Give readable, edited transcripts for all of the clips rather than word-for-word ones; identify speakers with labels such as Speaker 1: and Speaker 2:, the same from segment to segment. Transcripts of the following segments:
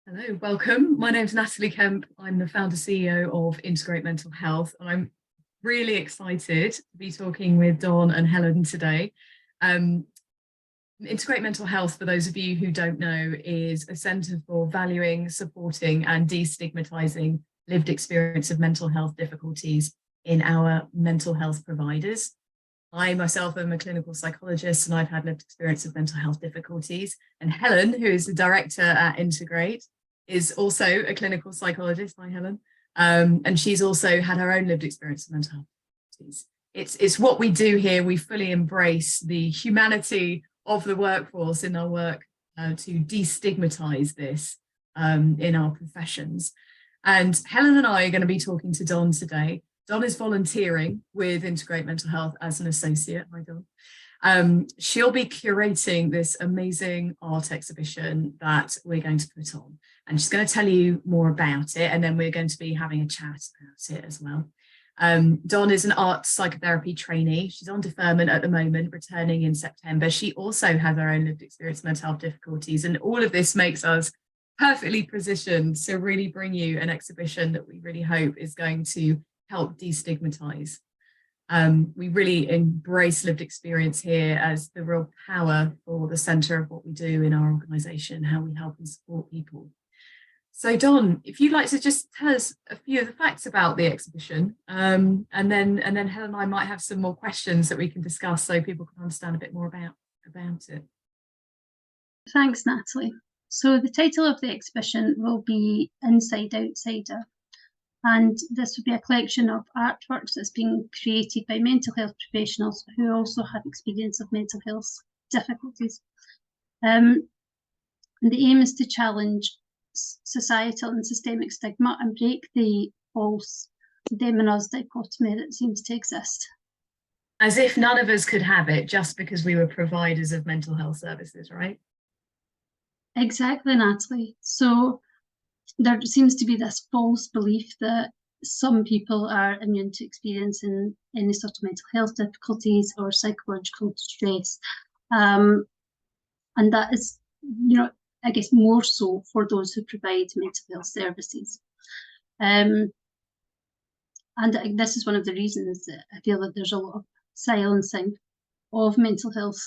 Speaker 1: Hello, welcome. My name's Natalie Kemp. I'm the founder CEO of Integrate Mental Health, and I'm really excited to be talking with Don and Helen today. Integrate Mental Health, for those of you who don't know, is a centre for valuing, supporting and destigmatising lived experience of mental health difficulties in our mental health providers. I myself am a clinical psychologist and I've had lived experience of mental health difficulties. And Helen, who is the director at Integrate, is also a clinical psychologist. Hi, Helen. And she's also had her own lived experience of mental health difficulties. It's what we do here. We fully embrace the humanity of the workforce in our work to destigmatize this in our professions. And Helen and I are going to be talking to Don today. Don is volunteering with Integrate Mental Health as an associate. Hi, Don. She'll be curating this amazing art exhibition that we're going to put on. And she's going to tell you more about it. And then we're going to be having a chat about it as well. Don is an art psychotherapy trainee. She's on deferment at the moment, returning in September. She also has her own lived experience of mental health difficulties. And all of this makes us perfectly positioned to really bring you an exhibition that we really hope is going to help destigmatize. We really embrace lived experience here as the real power for the centre of what we do in our organisation, how we help and support people. So Don, if you'd like to just tell us a few of the facts about the exhibition, and then Helen and I might have some more questions that we can discuss so people can understand a bit more about it.
Speaker 2: Thanks, Natalie. So the title of the exhibition will be Inside Outsider. And this would be a collection of artworks that's being created by mental health professionals who also have experience of mental health difficulties. And the aim is to challenge societal and systemic stigma and break the false them and us dichotomy that seems to exist.
Speaker 1: As if none of us could have it just because we were providers of mental health services, right?
Speaker 2: Exactly, Natalie. So there seems to be this false belief that some people are immune to experiencing any sort of mental health difficulties or psychological distress. And that is, I guess more so for those who provide mental health services. And this is one of the reasons that I feel that there's a lot of silencing of mental health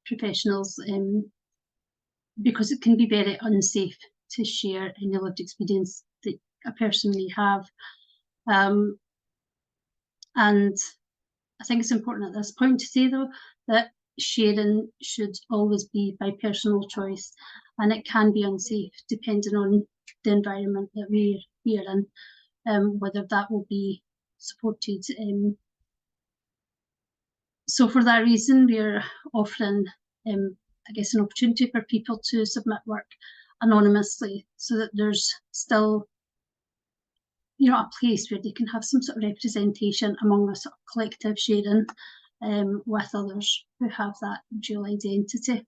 Speaker 2: professionals because it can be very unsafe to share any lived experience that a person may have. And I think it's important at this point to say, though, that sharing should always be by personal choice, and it can be unsafe depending on the environment that we are in, whether that will be supported. So for that reason, we're offering, I guess, an opportunity for people to submit work anonymously so that there's still a place where they can have some sort of representation among a sort of collective sharing with others who have that dual identity.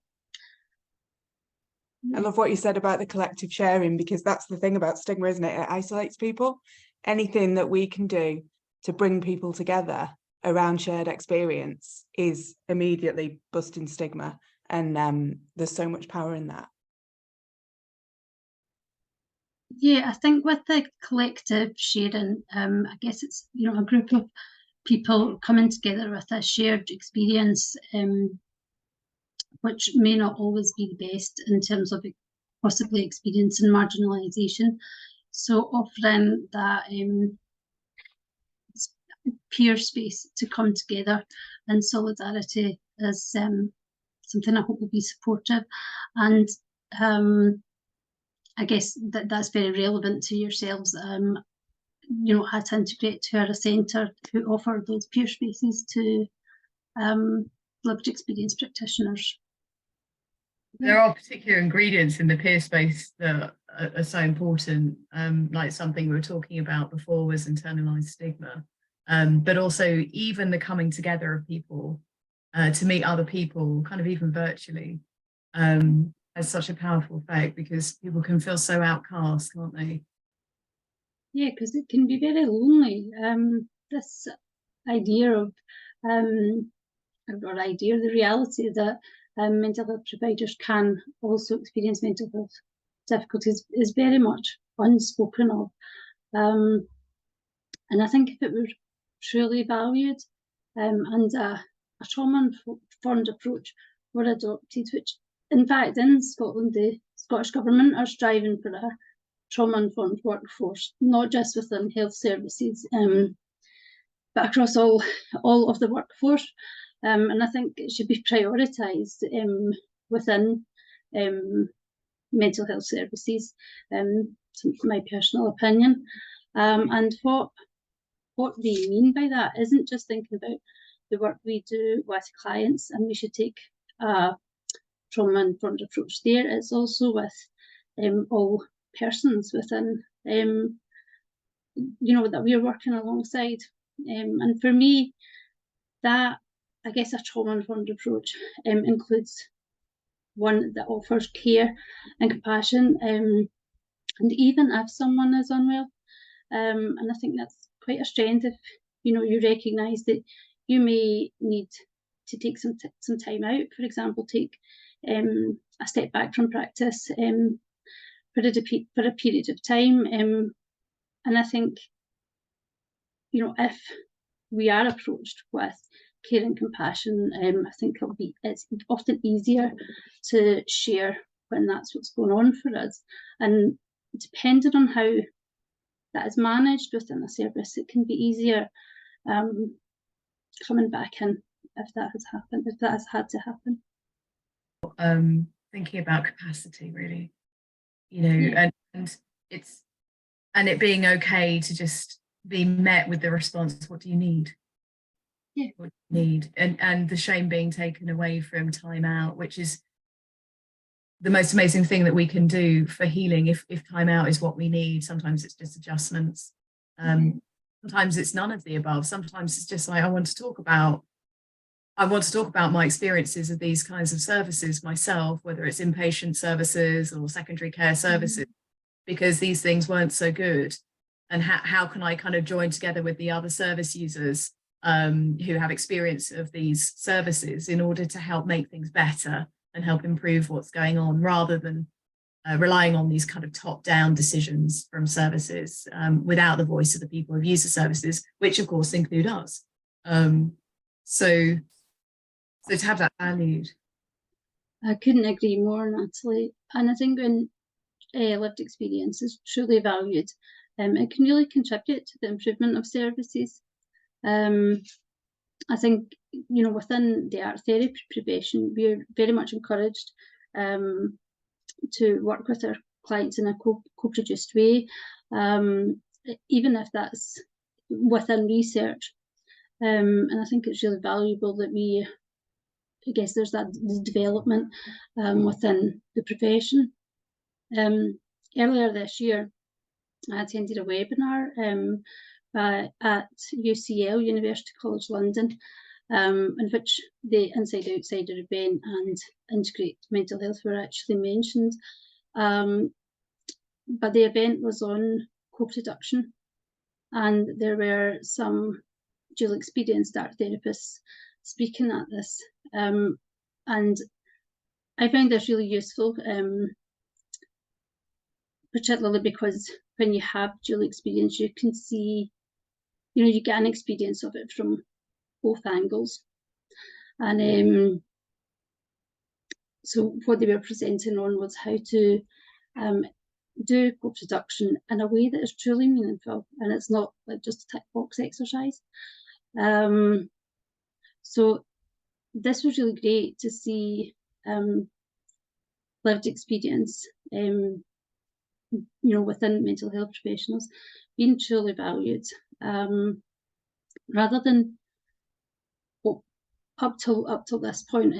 Speaker 3: I love what you said about the collective sharing, because that's the thing about stigma, isn't it? It isolates people. Anything that we can do to bring people together around shared experience is immediately busting stigma, and there's so much power in that.
Speaker 2: Yeah, I think with the collective sharing, I guess it's a group of people coming together with a shared experience, which may not always be the best in terms of possibly experiencing marginalisation. So offering that peer space to come together in solidarity is something I hope will be supportive. And I guess that's very relevant to yourselves. At Integrate, who are a centre who offer those peer spaces to lived experience practitioners.
Speaker 1: There are particular ingredients in the peer space that are so important, like something we were talking about before was internalised stigma, but also even the coming together of people to meet other people, kind of even virtually, has such a powerful effect because people can feel so outcast, can't they?
Speaker 2: Yeah, because it can be very lonely. This idea of, the reality that mental health providers can also experience mental health difficulties is very much unspoken of. And I think if it were truly valued and a trauma-informed approach were adopted, which in fact in Scotland the Scottish Government are striving for a trauma-informed workforce, not just within health services, but across all of the workforce. And I think it should be prioritised within mental health services, my personal opinion. And what they mean by that isn't just thinking about the work we do with clients, and we should take a trauma-informed approach there. It's also with all persons within, that we're working alongside. And for me, that, I guess, a trauma-informed approach includes one that offers care and compassion, and even if someone is unwell, and I think that's quite a strength if you recognise that you may need to take some time out, for example, take a step back from practice for a period of time, and I think if we are approached with care and compassion, I think it's often easier to share when that's what's going on for us. And depending on how that is managed within a service, it can be easier coming back in if that has had to happen.
Speaker 1: Thinking about capacity, really, and it being okay to just be met with the response, what do you need?
Speaker 2: Yeah.
Speaker 1: What do you need? And the shame being taken away from time out, which is the most amazing thing that we can do for healing. If time out is what we need, sometimes it's just adjustments. Sometimes it's none of the above. Sometimes it's just like, I want to talk about my experiences of these kinds of services myself, whether it's inpatient services or secondary care services, because these things weren't so good. And how can I kind of join together with the other service users who have experience of these services in order to help make things better and help improve what's going on, rather than relying on these kind of top-down decisions from services without the voice of the people who use the services, which of course include us. So to have that valued.
Speaker 2: I couldn't agree more, Natalie. And I think when lived experience is truly valued, it can really contribute to the improvement of services. I think, within the art therapy profession, we're very much encouraged to work with our clients in a co-produced way, even if that's within research. And I think it's really valuable that there's that development within the profession. Earlier this year, I attended a webinar at UCL, University College London, in which the Inside Outsider event and Integrate Mental Health were actually mentioned. But the event was on co-production, and there were some dual experienced art therapists speaking at this. And I found this really useful, particularly because when you have dual experience, you can see, you get an experience of it from both angles. And so what they were presenting on was how to do co-production in a way that is truly meaningful, and it's not like just a tick box exercise. So this was really great to see lived experience, within mental health professionals being truly valued, rather than what up till this point,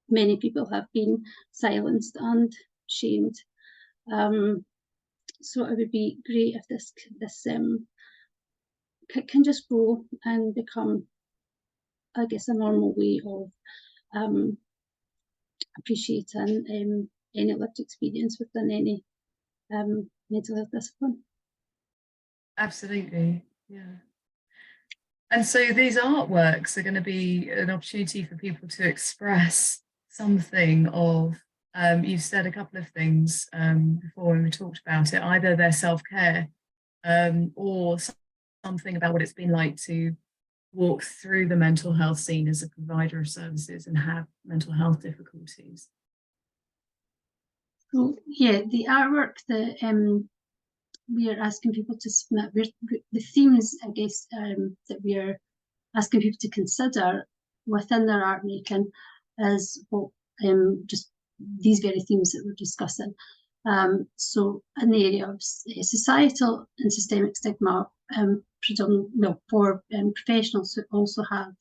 Speaker 2: many people have been silenced and shamed. So it would be great if this can just grow and become, I guess, a normal way of appreciating any lived experience within any mental health discipline.
Speaker 1: Absolutely, yeah. And so these artworks are going to be an opportunity for people to express something of You've said a couple of things before when we talked about it, either their self-care or something about what it's been like to walk through the mental health scene as a provider of services and have mental health difficulties.
Speaker 2: So yeah, the artwork that we are asking people to submit, the themes, I guess, that we are asking people to consider within their art making is what just these very themes that we're discussing. So in the area of societal and systemic stigma, for professionals who also have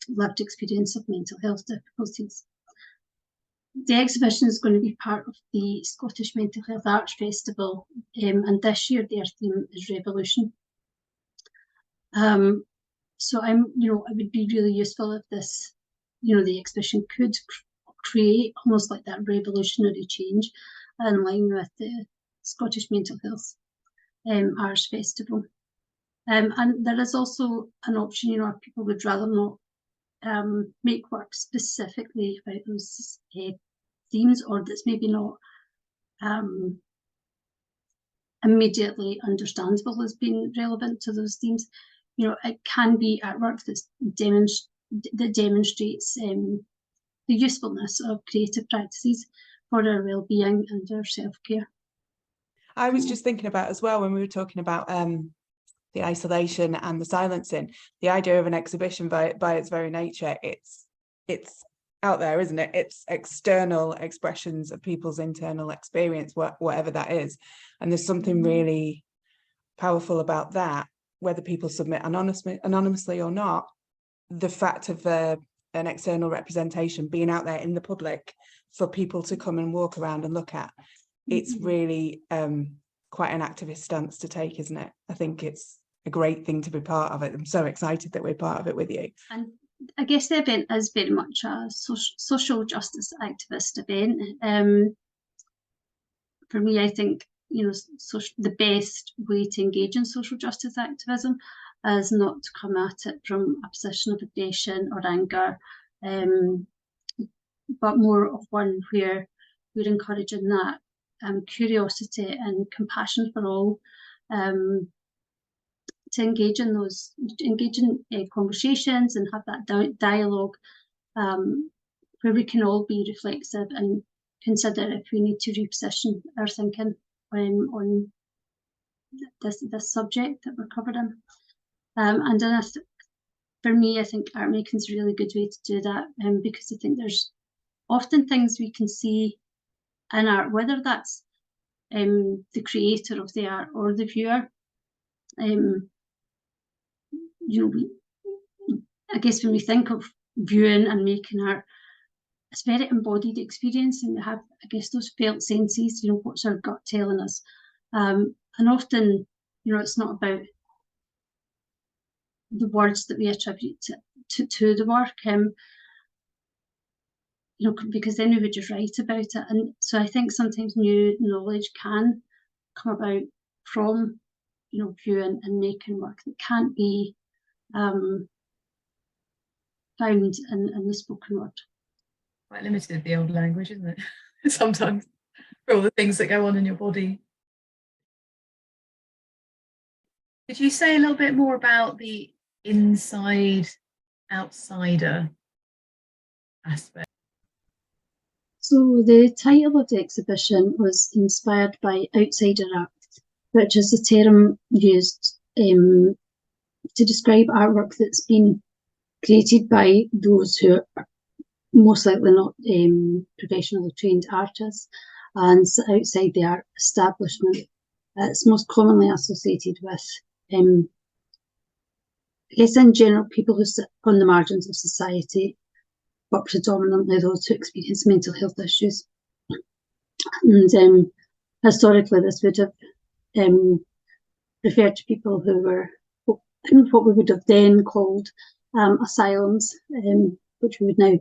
Speaker 2: lived experience of mental health difficulties. The exhibition is going to be part of the Scottish Mental Health Arts Festival, and this year their theme is Revolution. So it would be really useful if this, the exhibition could create almost like that revolutionary change in line with the Scottish Mental Health Arts Festival. And there is also an option, if people would rather not make work specifically about those themes, or that's maybe not immediately understandable as being relevant to those themes. It can be artwork that demonstrates the usefulness of creative practices for our well-being and our self-care.
Speaker 3: I was just thinking about as well, when we were talking about the isolation and the silencing, the idea of an exhibition by its very nature, it's out there, isn't it? It's external expressions of people's internal experience, whatever that is. And there's something really powerful about that, whether people submit anonymously or not. The fact of an external representation being out there in the public for people to come and walk around and look at, it's really quite an activist stance to take, isn't it? I think it's a great thing to be part of it. I'm so excited that we're part of it with you. And
Speaker 2: I guess the event is very much a social justice activist event. For me, I think the best way to engage in social justice activism is not to come at it from a position of aggression or anger, but more of one where we're encouraging that curiosity and compassion for all, to engage in conversations and have that dialogue, where we can all be reflexive and consider if we need to reposition our thinking on this subject that we're covering. And then for me, I think art making is a really good way to do that, because I think there's often things we can see in art, whether that's the creator of the art or the viewer. I guess when we think of viewing and making art, it's a very embodied experience, and we have, I guess, those felt senses. What's our gut telling us? And often, it's not about the words that we attribute to the work, because then we would just write about it. And so I think sometimes new knowledge can come about from, viewing and making work that can't be found in the spoken word.
Speaker 1: Quite limited, the old language, isn't it? Sometimes, for all the things that go on in your body. Could you say a little bit more about the inside outsider aspect?
Speaker 2: So the title of the exhibition was inspired by outsider art, which is a term used to describe artwork that's been created by those who are most likely not professionally trained artists and outside the art establishment. It's most commonly associated with, I guess in general, people who sit on the margins of society, but predominantly those who experience mental health issues. And historically, this would have referred to people who were what we would have then called asylums, which we would now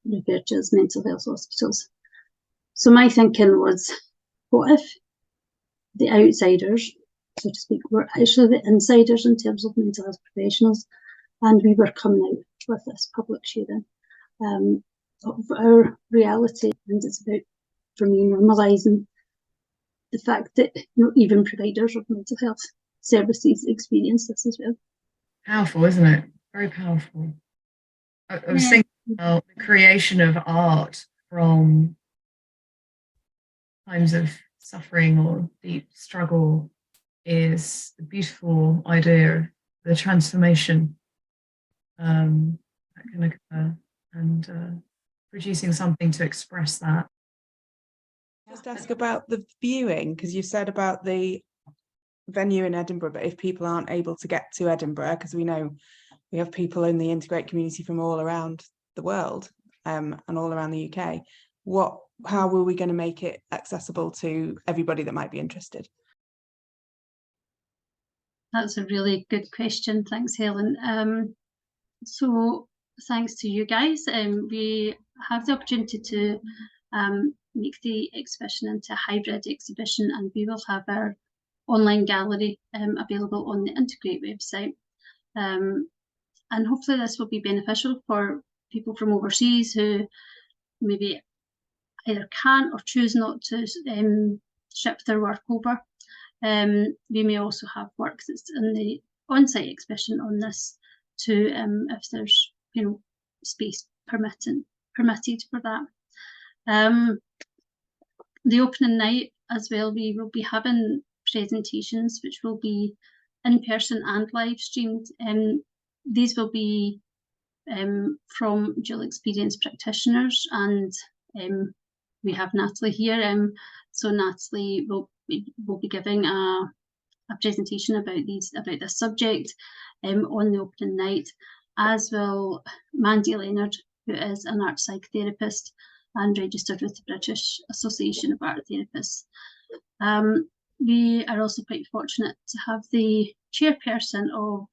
Speaker 2: refer to as mental health hospitals. So my thinking was, what if the outsiders, so to speak, were actually the insiders in terms of mental health professionals, and we were coming out with this public sharing? of our reality, and it's about, for me, normalising the fact that even providers of mental health services experience this as well.
Speaker 1: Powerful, isn't it? Very powerful. I was thinking about the creation of art from times of suffering or deep struggle is the beautiful idea of the transformation that can occur, and producing something to express that.
Speaker 3: Just ask about the viewing, because you said about the venue in Edinburgh, but if people aren't able to get to Edinburgh, because we know we have people in the in2gr8 community from all around the world and all around the UK, how were we going to make it accessible to everybody that might be interested?
Speaker 2: That's a really good question. Thanks, Helen. So thanks to you guys, we have the opportunity to make the exhibition into a hybrid exhibition, and we will have our online gallery available on the in2gr8 website. And hopefully this will be beneficial for people from overseas who maybe either can't or choose not to ship their work over. We may also have work that's in the on-site exhibition on this too, if there's space permitted for that. The opening night as well, we will be having presentations which will be in person and live streamed. These will be from dual experience practitioners, and we have Natalie here. So Natalie will be giving a presentation about this subject on the opening night, as will Mandy Leonard, who is an art psychotherapist and registered with the British Association of Art Therapists. We are also quite fortunate to have the chairperson of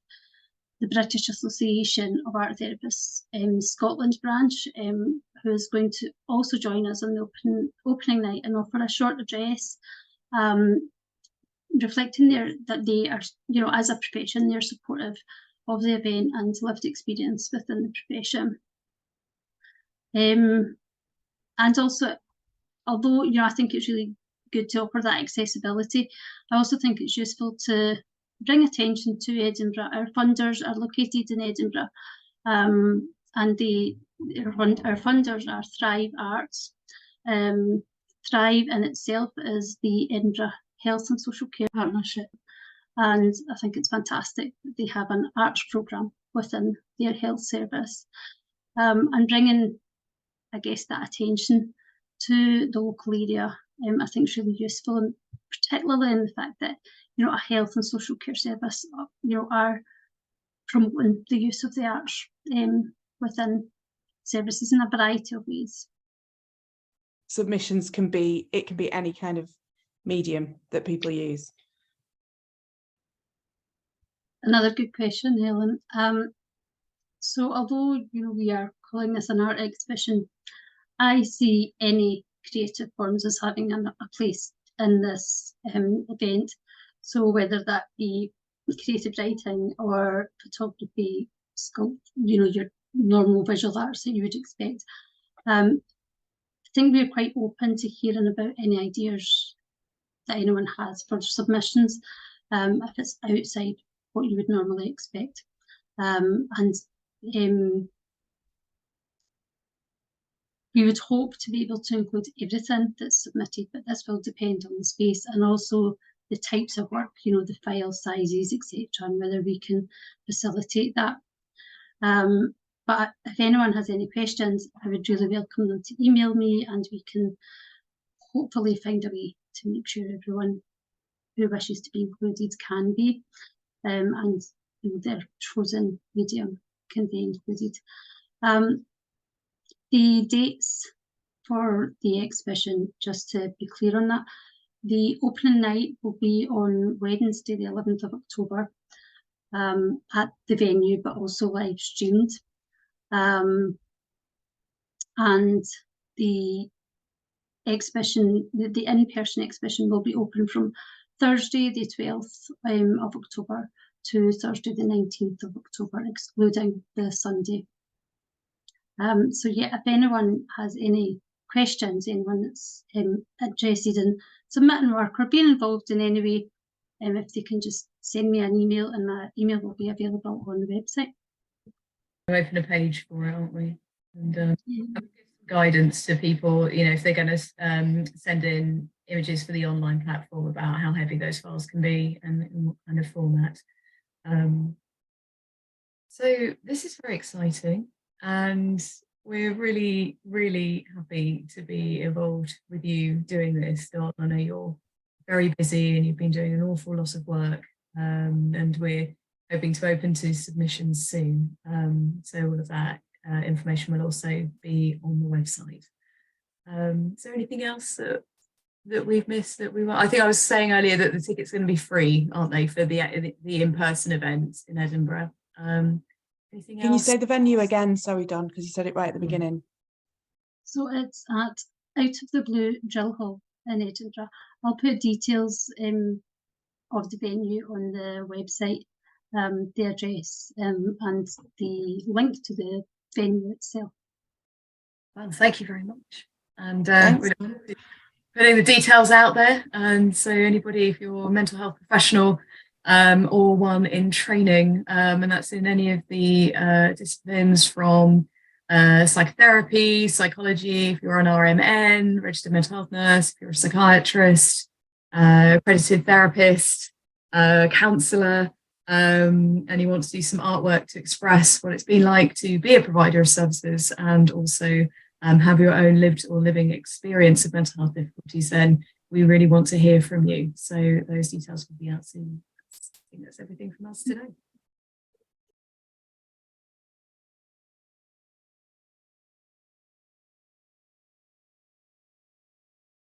Speaker 2: the British Association of Art Therapists Scotland branch, who is going to also join us on the opening night and offer a short address, reflecting that they are, as a profession, they're supportive of the event and lived experience within the profession. And also, although I think it's really good to offer that accessibility, I also think it's useful to bring attention to Edinburgh. Our funders are located in Edinburgh, and our funders are Thrive Arts. Thrive in itself is the Edinburgh Health and Social Care Partnership, and I think it's fantastic that they have an arts programme within their health service, and bringing, I guess, that attention to the local area, I think is really useful, and particularly in the fact that a health and social care service are promoting the use of the arts within services in a variety of ways.
Speaker 3: Submissions can be any kind of medium that people use.
Speaker 2: Another good question, Helen. So although we are calling this an art exhibition, I see any creative forms as having a place in this event. So whether that be creative writing or photography, sculpt, your normal visual arts that you would expect. I think we're quite open to hearing about any ideas that anyone has for submissions, if it's outside what you would normally expect. We would hope to be able to include everything that's submitted, but this will depend on the space and also the types of work, the file sizes, etc., and whether we can facilitate that. But if anyone has any questions, I would really welcome them to email me, and we can hopefully find a way to make sure everyone who wishes to be included can be, and their chosen medium can be included. The dates for the exhibition, just to be clear on that, the opening night will be on Wednesday, the 11th of October, at the venue, but also live streamed. And the exhibition, the in-person exhibition, will be open from Thursday, the 12th of October to Thursday, the 19th of October, excluding the Sunday. So yeah, if anyone has any questions, anyone that's interested in submitting work or being involved in any way, if they can just send me an email, and my email will be available on the website.
Speaker 1: We'll open a page for it, aren't we? And
Speaker 2: Yeah.
Speaker 1: guidance to people, you know, if they're going to send in images for the online platform, about how heavy those files can be and in what kind of format. So this is very exciting, and we're really, really happy to be involved with you doing this, Don. I know you're very busy and you've been doing an awful lot of work, and we're hoping to open to submissions soon. So all of that information will also be on the website. Is there anything else that we've missed that we want? I think I was saying earlier that the tickets are going to be free, aren't they, for the in-person events in Edinburgh? Anything
Speaker 3: Can you
Speaker 1: else?
Speaker 3: say the venue again? Sorry, Don, because you said it right at the beginning.
Speaker 2: So it's at Out of the Blue Drill Hall in Edinburgh. I'll put details of the venue on the website, the address, and the link to the venue itself.
Speaker 1: Well, thank you very much. And
Speaker 3: Thanks.
Speaker 1: we're putting the details out there. And so anybody, if you're a mental health professional or one in training, and that's in any of the disciplines from psychotherapy, psychology, if you're an RMN, registered mental health nurse, if you're a psychiatrist, accredited therapist, counsellor, and you want to do some artwork to express what it's been like to be a provider of services and also have your own lived or living experience of mental health difficulties, then we really want to hear from you. So those details will be out soon. I think that's everything from us today.